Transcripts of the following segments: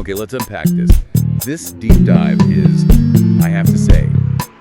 Okay, let's unpack this. This deep dive is, I have to say,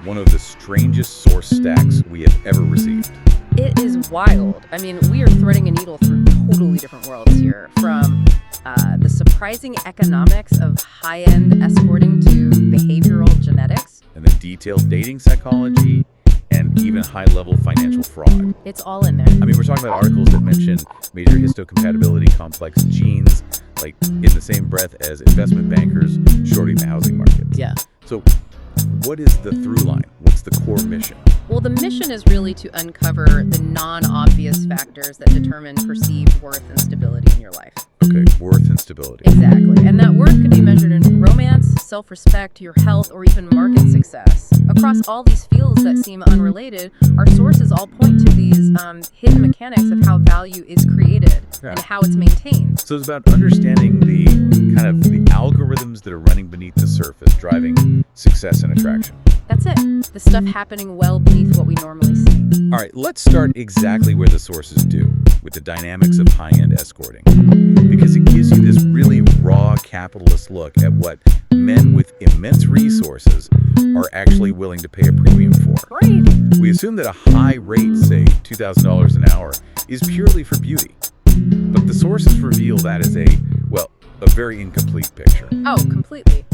one of the strangest source stacks we have ever received. It is wild. I mean, we are threading a needle through totally different worlds here, from the surprising economics of high-end escorting to behavioral genetics. And then detailed dating psychology, and even high-level financial fraud. It's all in there. I mean, we're talking about articles that mention major histocompatibility complex genes, like in the same breath as investment bankers shorting the housing market. Yeah. So what is the through line? What's the core mission? Well, the mission is really to uncover the non-obvious factors that determine perceived worth and stability in your life. Okay, worth and stability. Exactly. And that worth could be measured in romance, self-respect, your health, or even market success. Across all these fields that seem unrelated, our sources all point to these hidden mechanics of how value is created and how it's maintained. So it's about understanding the kind of the algorithms that are running beneath the surface, driving success and attraction. That's it. The stuff happening well beneath what we normally see. All right, let's start exactly where the sources do, with the dynamics of high-end escorting. Because it gives you this really raw capitalist look at what men with immense resources are actually willing to pay a premium for. Right. We assume that a high rate, say $2,000 an hour, is purely for beauty. But the sources reveal that as a very incomplete picture. Oh, completely.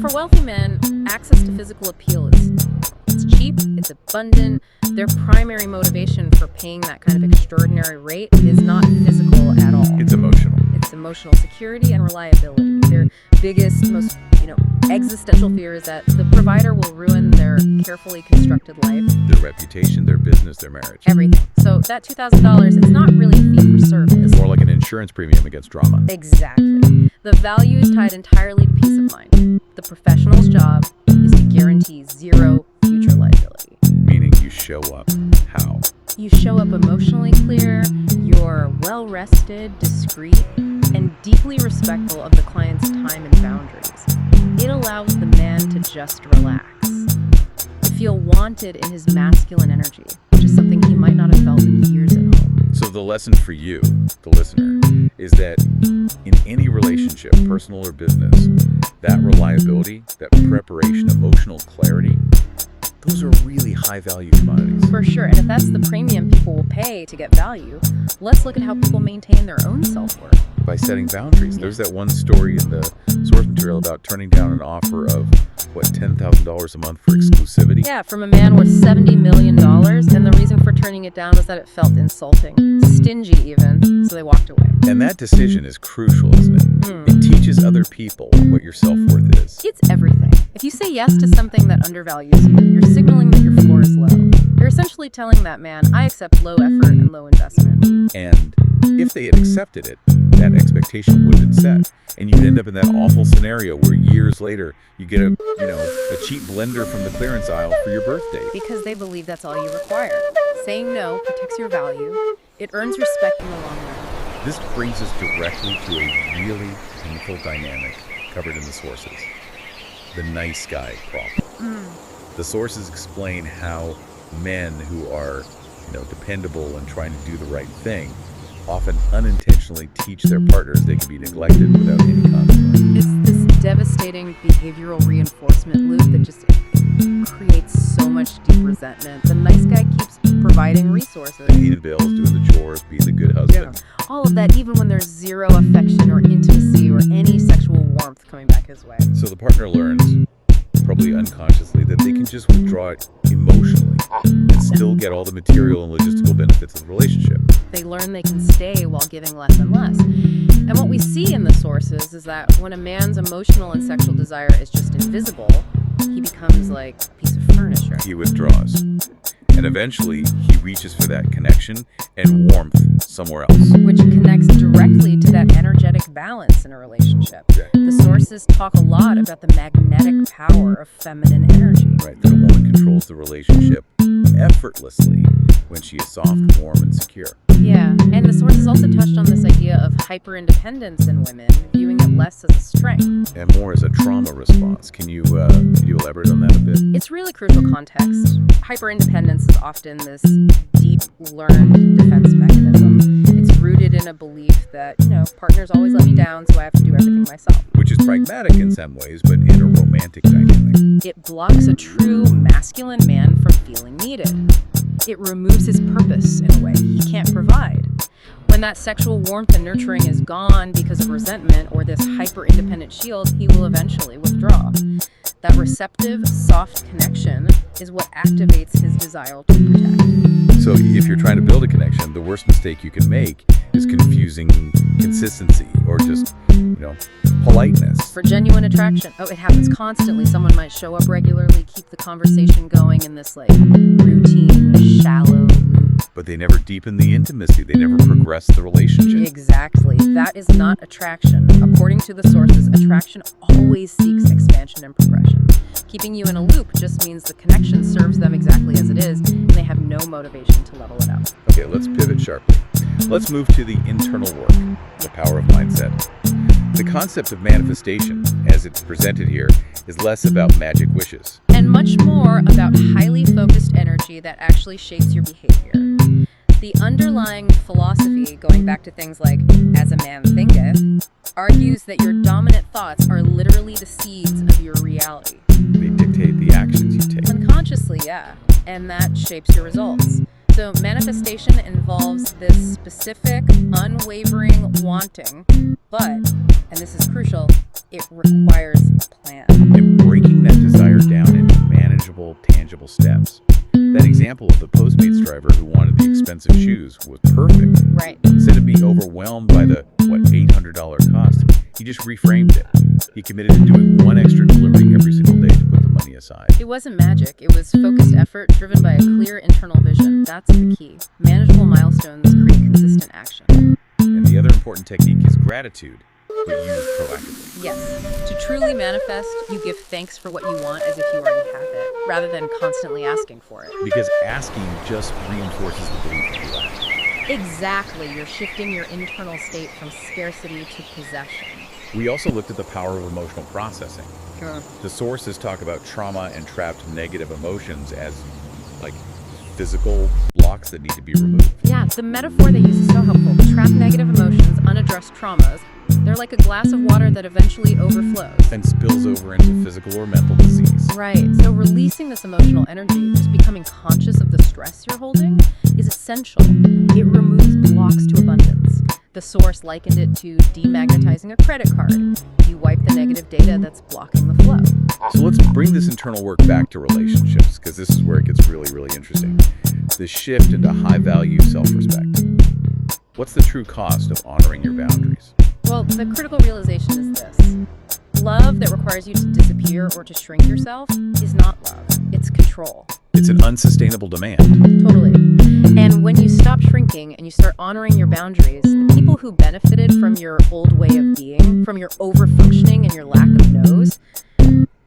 For wealthy men, access to physical appeal it's cheap, it's abundant. Their primary motivation for paying that kind of extraordinary rate is not physical at all. It's emotional. It's emotional security and reliability. Their biggest, most existential fear is that the provider will ruin their carefully constructed life. Their reputation, their business, their marriage. Everything. So that $2,000, it's not really a fee for service. It's more like an insurance premium against drama. Exactly. The value is tied entirely to peace of mind. The professional's job is to guarantee zero future liability. Meaning you show up how? You show up emotionally clear, you're well-rested, discreet, and deeply respectful of the client's time and boundaries. It allows the man to just relax, to feel wanted in his masculine energy, which is something he might not have felt in years at home. So the lesson for you, the listener, is that in any relationship, personal or business, that reliability, that preparation, emotional clarity, those are really high-value commodities. For sure, and if that's the premium people will pay to get value, let's look at how people maintain their own self-worth. By setting boundaries. There's that one story in the source material about turning down an offer of, $10,000 a month for exclusivity? Yeah, from a man worth $70 million, and the reason for turning it down was that it felt insulting, stingy even, so they walked away. And that decision is crucial, isn't it? It teaches other people what your self-worth is. It's everything. If you say yes to something that undervalues you, you're signaling that your floor is low. You're essentially telling that man, I accept low effort and low investment. And if they had accepted it, that expectation would have been set. And you'd end up in that awful scenario where years later you get a cheap blender from the clearance aisle for your birthday. Because they believe that's all you require. Saying no protects your value. It earns respect in the long run. This brings us directly to a really painful dynamic covered in the sources. The nice guy problem. The sources explain how men who are, dependable and trying to do the right thing often unintentionally teach their partners they can be neglected without any consequence. It's this devastating behavioral reinforcement loop that just creates so much deep resentment. The nice guy keeps providing resources. Paying the bills, doing the chores, being the good husband. Yeah. All of that, even when there's zero affection or intimacy or any sexual warmth coming back his way. So the partner learns, probably unconsciously, that they can just withdraw it emotionally and still get all the material and logistical benefits of the relationship. They learn they can stay while giving less and less. And what we see in the sources is that when a man's emotional and sexual desire is just invisible, he becomes like a piece of furniture. He withdraws. And eventually, he reaches for that connection and warmth somewhere else. Which connects directly to that energetic balance in a relationship. Exactly. The sources talk a lot about the magnetic power of feminine energy. Right, that a woman controls the relationship effortlessly when she is soft, warm, and secure. Yeah, and the sources also touched on this idea of hyper-independence in women, viewing it less as a strength. And more as a trauma response. Can you elaborate on that a bit? It's really crucial context. Hyper-independence is often this deep, learned defense mechanism. It's rooted rooted in a belief that, partners always let me down, so I have to do everything myself. Which is pragmatic in some ways, but in a romantic dynamic. It blocks a true masculine man from feeling needed. It removes his purpose in a way he can't provide. When that sexual warmth and nurturing is gone because of resentment or this hyper-independent shield, he will eventually withdraw. That receptive, soft connection is what activates his desire to protect. So if you're trying to build a connection, the worst mistake you can make is confusing consistency or just, politeness. For genuine attraction, it happens constantly. Someone might show up regularly, keep the conversation going in this routine, shallow loop. But they never deepen the intimacy. They never progress the relationship. Exactly. That is not attraction. According to the sources, attraction always seeks expansion and progression. Keeping you in a loop just means the connection serves them exactly as it is, and they have no motivation to level it up. Okay, let's pivot sharply. Let's move to the internal work, the power of mindset. The concept of manifestation, as it's presented here, is less about magic wishes. And much more about highly focused energy that actually shapes your behavior. The underlying philosophy, going back to things like, as a man thinketh, argues that your dominant thoughts are literally the seeds of your reality. They dictate the actions you take. Unconsciously, yeah. And that shapes your results. So manifestation involves this specific, unwavering wanting, but, and this is crucial, it requires a plan. And breaking that desire down into manageable, tangible steps. That example of the Postmates driver who wanted the expensive shoes was perfect. Right. Instead of being overwhelmed by the, $800 cost, he just reframed it. He committed to doing one extra delivery every single day to put the money aside. It wasn't magic. It was focused effort driven by a clear internal vision. That's the key. Manageable milestones create consistent action. And the other important technique is gratitude, but used proactively. Yes. To truly manifest, you give thanks for what you want as if you already have it, rather than constantly asking for it. Because asking just reinforces the belief that you lack. Exactly. You're shifting your internal state from scarcity to possession. We also looked at the power of emotional processing. Sure. The sources talk about trauma and trapped negative emotions as, physical blocks that need to be removed. Yeah, the metaphor they use is so helpful. Trapped negative emotions, unaddressed traumas, they're like a glass of water that eventually overflows. And spills over into physical or mental disease. Right. So releasing this emotional energy, just becoming conscious of the stress you're holding, is essential. It removes blocks to abundance. The source likened it to demagnetizing a credit card. You wipe the negative data that's blocking the flow. So let's bring this internal work back to relationships, because this is where it gets really, really interesting. The shift into high-value self-respect. What's the true cost of honoring your boundaries? Well, the critical realization is this. Love that requires you to disappear or to shrink yourself is not love. It's control. It's an unsustainable demand. Totally. And when you stop shrinking and you start honoring your boundaries, the people who benefited from your old way of being, from your over-functioning and your lack of no's,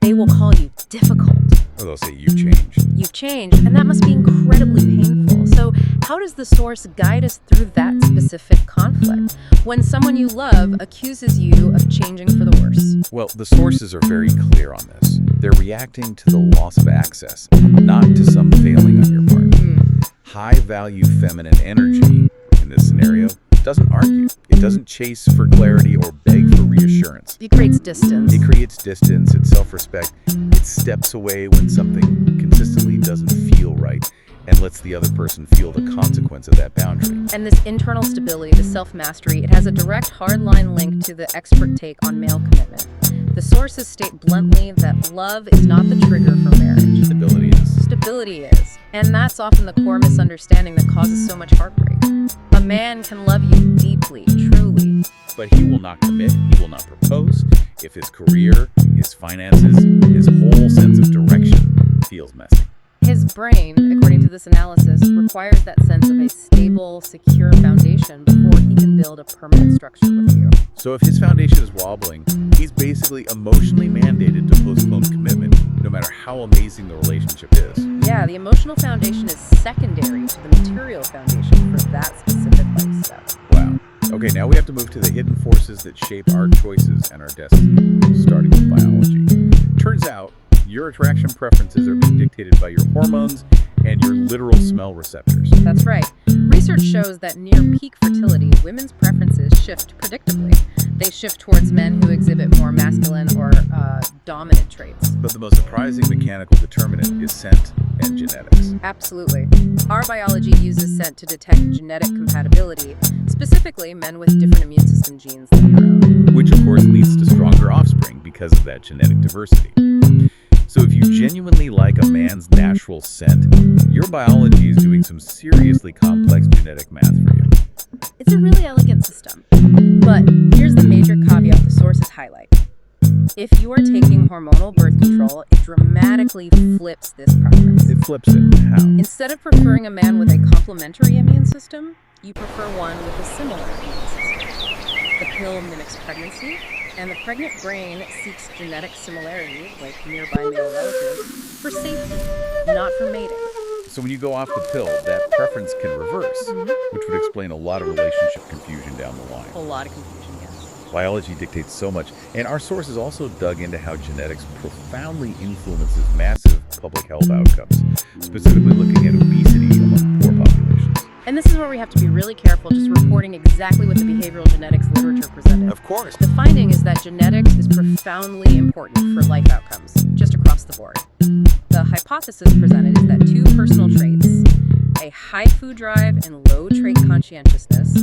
they will call you difficult. Or they'll say, you've changed. You've changed, and that must be incredibly painful. So how does the source guide us through that specific conflict? When someone you love accuses you of changing for the worse. Well, the sources are very clear on this. They're reacting to the loss of access, not to some failing on your part. High-value feminine energy, in this scenario, doesn't argue. It doesn't chase for clarity or beg for reassurance. It creates distance. It creates distance, it's self-respect. It steps away when something consistently doesn't feel right and lets the other person feel the consequence of that boundary. And this internal stability, the self-mastery, it has a direct hardline link to the expert take on male commitment. The sources state bluntly that love is not the trigger for marriage. Stability is. Stability is. And that's often the core misunderstanding that causes so much heartbreak. A man can love you deeply, truly. But he will not commit, he will not propose if his career, his finances, his whole sense of direction feels messy. His brain, according to this analysis, requires that sense of a stable, secure foundation before he can build a permanent structure with you. So if his foundation is wobbling, he's basically emotionally mandated to postpone commitment, no matter how amazing the relationship is. Yeah, the emotional foundation is secondary to the material foundation for that specific life step. Wow. Okay, now we have to move to the hidden forces that shape our choices and our destiny, starting with biology. Turns out, your attraction preferences are being dictated by your hormones and your literal smell receptors. That's right. Research Research shows that near peak fertility, women's preferences shift predictably. They shift towards men who exhibit more masculine or dominant traits. But the most surprising mechanical determinant is scent and genetics. Absolutely. Our biology uses scent to detect genetic compatibility, specifically men with different immune system genes than our own. Which, of course, leads to stronger offspring because of that genetic diversity. So if you genuinely like a man's natural scent, your biology is doing some seriously complex genetic math for you. It's a really elegant system. But here's the major caveat the sources highlight. If you are taking hormonal birth control, it dramatically flips this preference. It flips it. How? Instead of preferring a man with a complementary immune system, you prefer one with a similar immune system. The pill mimics pregnancy, and the pregnant brain seeks genetic similarity, like nearby male relatives, for safety, not for mating. So when you go off the pill, that preference can reverse, which would explain a lot of relationship confusion down the line. A lot of confusion, yes. Biology dictates so much, and our sources also dug into how genetics profoundly influences massive public health outcomes, specifically looking at obesity among poor populations. And this is where we have to be really careful just reporting exactly what the behavioral genetics literature presented. Of course. The finding is that genetics is profoundly important for life outcomes, just across the board. The hypothesis presented is that two personal traits, a high food drive and low trait conscientiousness,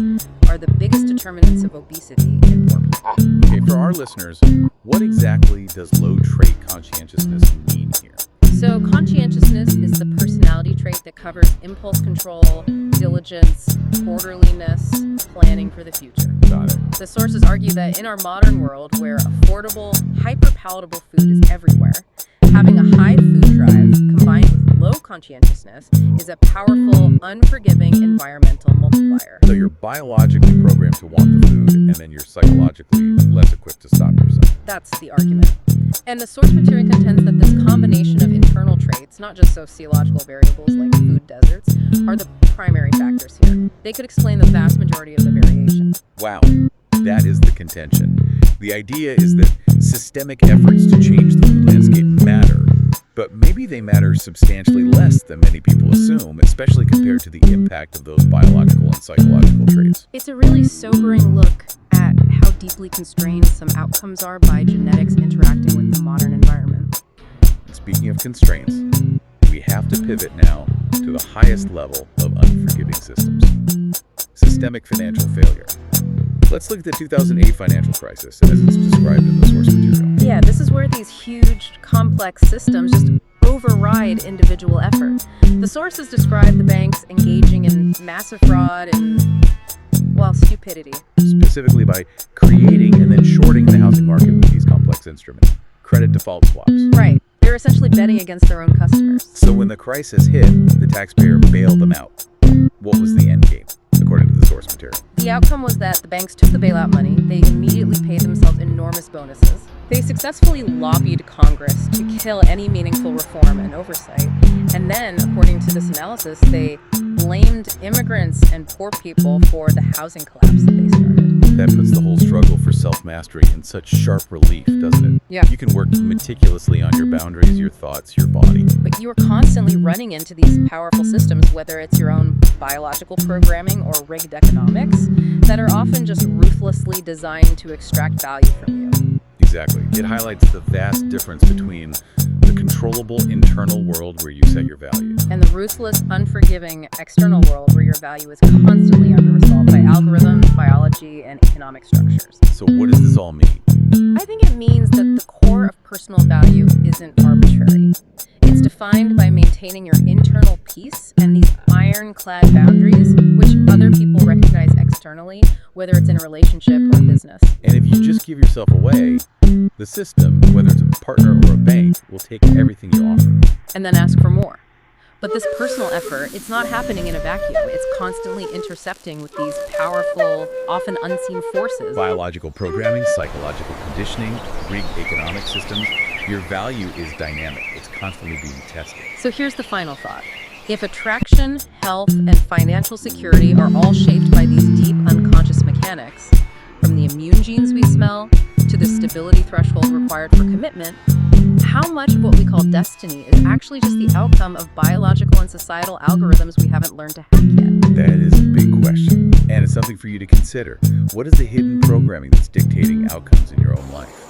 are the biggest determinants of obesity in poor people. Okay, for our listeners, what exactly does low trait conscientiousness mean here? So conscientiousness is the personality trait that covers impulse control, diligence, orderliness, planning for the future. Got it. The sources argue that in our modern world, where affordable, hyper-palatable food is everywhere, having a high food drive combined with low conscientiousness is a powerful, unforgiving environmental multiplier. So you're biologically programmed to want the food, and then you're psychologically less equipped to stop yourself. That's the argument. And the source material contends that this combination of internal traits, not just sociological variables like food deserts, are the primary factors here. They could explain the vast majority of the variation. Wow, that is the contention. The idea is that systemic efforts to change the food landscape matter, but maybe they matter substantially less than many people assume, especially compared to the impact of those biological and psychological traits. It's a really sobering look at how deeply constrained some outcomes are by genetics interacting with the modern environment. And speaking of constraints, we have to pivot now to the highest level of unforgiving systems: systemic financial failure. Let's look at the 2008 financial crisis as it's described in the source material. Yeah, this is where these huge, complex systems just override individual effort. The sources describe the banks engaging in massive fraud and, well, stupidity. Specifically by creating and then shorting the housing market with these complex instruments, credit default swaps. Right. They're essentially betting against their own customers. So when the crisis hit, the taxpayer bailed them out. What was the end game, according to the source material? The outcome was that the banks took the bailout money, they immediately paid themselves enormous bonuses. They successfully lobbied Congress to kill any meaningful reform and oversight. And then, according to this analysis, they blamed immigrants and poor people for the housing collapse that they started. That puts the whole struggle for self-mastery in such sharp relief, doesn't it? Yeah. You can work meticulously on your boundaries, your thoughts, your body. But you are constantly running into these powerful systems, whether it's your own biological programming or rigged economics, that are often just ruthlessly designed to extract value from you. Exactly. It highlights the vast difference between the controllable internal world where you set your value and the ruthless, unforgiving external world where your value is constantly under assault by algorithms, biology, and economic structures. So what does this all mean? I think it means that the core of personal value isn't arbitrary. It's defined by maintaining your internal peace and these ironclad boundaries, which other people recognize externally, whether it's in a relationship or a business. And if you just give yourself away, the system, whether it's a partner or a bank, will take everything you offer. And then ask for more. But this personal effort, it's not happening in a vacuum. It's constantly intercepting with these powerful, often unseen forces. Biological programming, psychological conditioning, rigged economic systems. Your value is dynamic. It's constantly being tested. So here's the final thought. If attraction, health, and financial security are all shaped by these deep unconscious mechanics, from the immune genes we smell to the stability threshold required for commitment, How much of what we call destiny is actually just the outcome of biological and societal algorithms we haven't learned to hack yet? That is a big question, and it's something for you to consider. What is the hidden programming that's dictating outcomes in your own life?